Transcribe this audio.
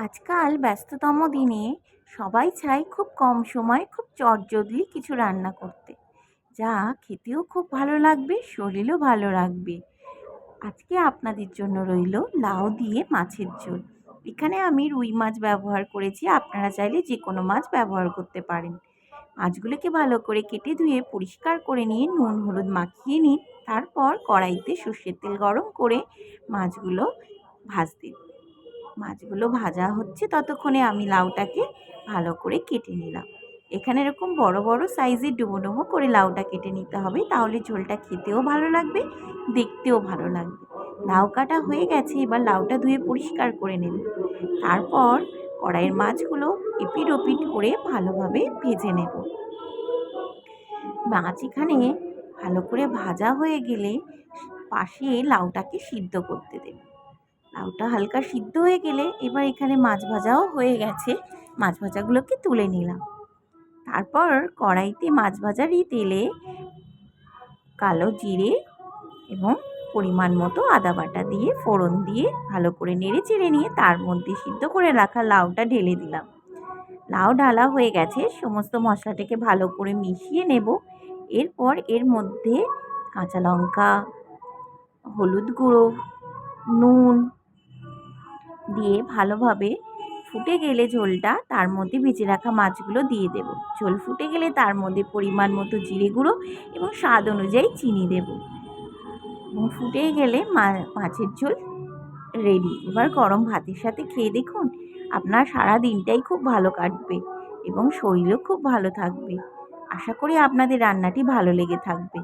আজকাল ব্যস্ততম দিনে সবাই চায় খুব কম সময়ে খুব চটজলদি কিছু রান্না করতে, যা খেতেও খুব ভালো লাগবে, শরীরও ভালো রাখবে। আজকে আপনাদের জন্য রইল লাউ দিয়ে মাছের ঝোল। এখানে আমি রুই মাছ ব্যবহার করেছি, আপনারা চাইলে যে কোনো মাছ ব্যবহার করতে পারেন। মাছগুলোকে ভালো করে কেটে ধুয়ে পরিষ্কার করে নিয়ে নুন হলুদ মাখিয়ে নিন। তারপর কড়াইতে সর্ষের তেল গরম করে মাছগুলো ভাজতে দিন। মাছগুলো ভাজা হচ্ছে ততক্ষণে আমি লাউটাকে ভালো করে কেটে নিলাম। এখানে এরকম বড় বড় সাইজের ডুমো ডুমো করে লাউটা কেটে নিতে হবে, তাহলে ঝোলটা খেতেও ভালো লাগবে, দেখতেও ভালো লাগবে। লাউ কাটা হয়ে গেছে, এবার লাউটা ধুয়ে পরিষ্কার করে নেব। তারপর কড়াইয়ের মাছগুলো এপিট ওপিট করে ভালোভাবে ভেজে নেব। মাছ এখানে ভালো করে ভাজা হয়ে গেলে পাশে লাউটাকে সিদ্ধ করতে দেব। লাউটা হালকা সিদ্ধ হয়ে গেলে এবার এখানে মাছ ভাজাও হয়ে গেছে, মাছ ভাজাগুলোকে তুলে নিলাম। তারপর কড়াইতে মাছ ভাজারই তেলে কালো জিরে এবং পরিমাণ মতো আদা বাটা দিয়ে ফোড়ন দিয়ে ভালো করে নেড়ে চেড়ে নিয়ে তার মধ্যে সিদ্ধ করে রাখা লাউটা ঢেলে দিলাম। লাউ ঢালা হয়ে গেছে, সমস্ত মশলাটাকে ভালো করে মিশিয়ে নেব। এরপর এর মধ্যে কাঁচা লঙ্কা, হলুদ গুঁড়ো, নুন দিয়ে ভালোভাবে ফুটে গেলে ঝোলটা, তার মধ্যে ভেজে রাখা মাছগুলো দিয়ে দেব। ঝোল ফুটে গেলে তার মধ্যে পরিমাণ মতো জিরে গুঁড়ো এবং স্বাদ অনুযায়ী চিনি দেব এবং ফুটে গেলে মাছের ঝোল রেডি। এবার গরম ভাতের সাথে খেয়ে দেখুন, আপনার সারা দিনটাই খুব ভালো কাটবে এবং শরীরও খুব ভালো থাকবে। আশা করি আপনাদের রান্নাটি ভালো লেগে থাকবে।